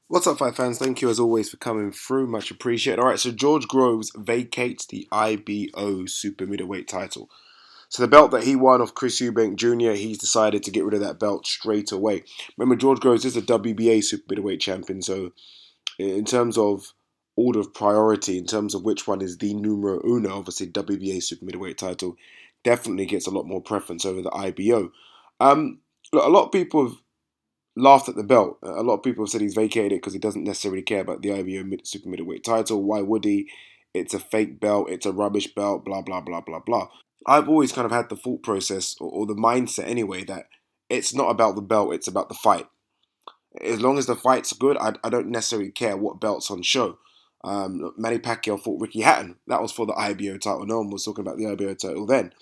What's up, fight fans? Thank you as always for coming through. Much appreciated. All right, so George Groves vacates the IBO super middleweight title. So the belt that he won off Chris Eubank Jr., he's decided to get rid of that belt straight away. Remember, George Groves is a WBA super middleweight champion, so in terms of order of priority, in terms of which one is the numero uno, obviously WBA super middleweight title definitely gets a lot more preference over the IBO. Look, a lot of people have laughed at the belt. A lot of people have said he's vacated it because he doesn't necessarily care about the IBO super middleweight title. Why would he? It's a fake belt. It's a rubbish belt. Blah blah blah blah blah. I've always kind of had the thought process or the mindset anyway that it's not about the belt. It's about the fight. As long as the fight's good, I don't necessarily care what belt's on show. Manny Pacquiao fought Ricky Hatton. That was for the IBO title. No one was talking about the IBO title then.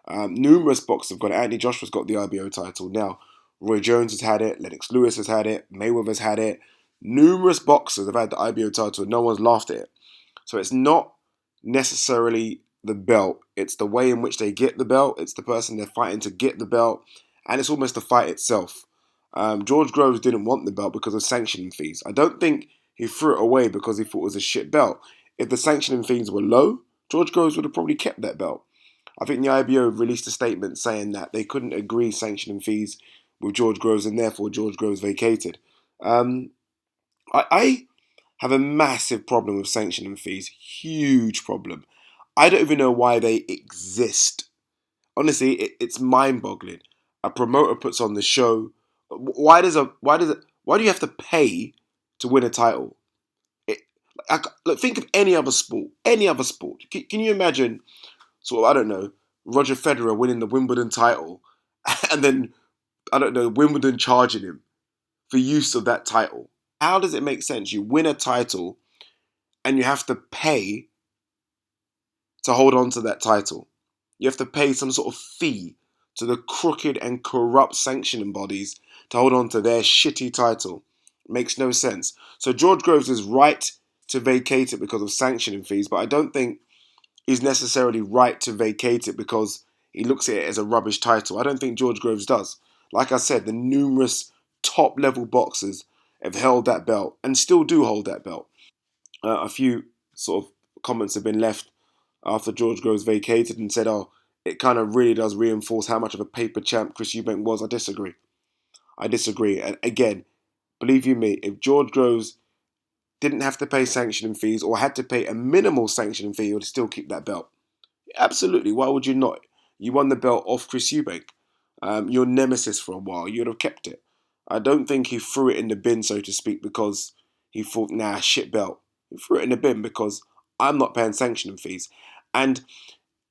Numerous boxers have got it. Anthony Joshua's got the IBO title now. Roy Jones has had it. Lennox Lewis has had it. Mayweather's had it. Numerous boxers have had the IBO title and no one's laughed at it. So it's not necessarily the belt. It's the way in which they get the belt. It's the person they're fighting to get the belt. And it's almost the fight itself. George Groves didn't want the belt because of sanctioning fees. I don't think he threw it away because he thought it was a shit belt. If the sanctioning fees were low, George Groves would have probably kept that belt. I think the IBO released a statement saying that they couldn't agree sanctioning fees with George Groves and therefore George Groves vacated. Um, I have a massive problem with sanctioning fees. Huge problem. I don't even know why they exist. Honestly, it's mind-boggling. A promoter puts on the show. Why do you have to pay to win a title? It, look, think of any other sport. Any other sport. Can you imagine? Sort of, I don't know, Roger Federer winning the Wimbledon title, and then I don't know, Wimbledon charging him for use of that title. How does it make sense? You win a title and you have to pay to hold on to that title. You have to pay some sort of fee to the crooked and corrupt sanctioning bodies to hold on to their shitty title. Makes no sense. So George Groves is right to vacate it because of sanctioning fees, but I don't think he's necessarily right to vacate it because he looks at it as a rubbish title. I don't think George Groves does. Like I said, the numerous top level boxers have held that belt and still do hold that belt. A few sort of comments have been left after George Groves vacated and said, oh, it kind of really does reinforce how much of a paper champ Chris Eubank was. I disagree. I disagree. And again, believe you me, if George Groves didn't have to pay sanctioning fees or had to pay a minimal sanctioning fee, he would still keep that belt. Absolutely. Why would you not? You won the belt off Chris Eubank, your nemesis for a while. You'd have kept it. I don't think he threw it in the bin, so to speak, because he thought, nah, shit belt. He threw it in the bin because I'm not paying sanctioning fees. And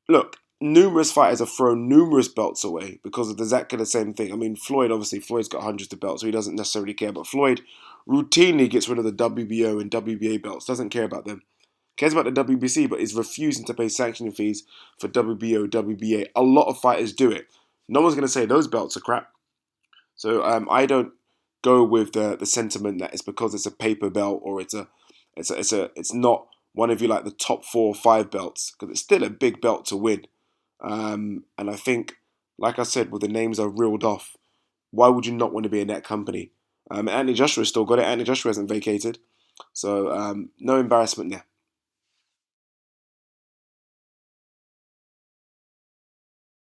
look, numerous fighters have thrown numerous belts away because of exactly the same thing. I mean, Floyd, obviously, Floyd's got hundreds of belts, so he doesn't necessarily care. But Floyd routinely gets rid of the WBO and WBA belts, doesn't care about them. Cares about the WBC, but is refusing to pay sanctioning fees for WBO, WBA. A lot of fighters do it. No one's going to say those belts are crap. So I don't go with the sentiment that it's because it's a paper belt or it's not one of you like the top 4 or 5 belts because it's still a big belt to win. And I think, like I said, with the names are reeled off, why would you not want to be in that company? Anthony Joshua still got it. Anthony Joshua hasn't vacated, so no embarrassment there.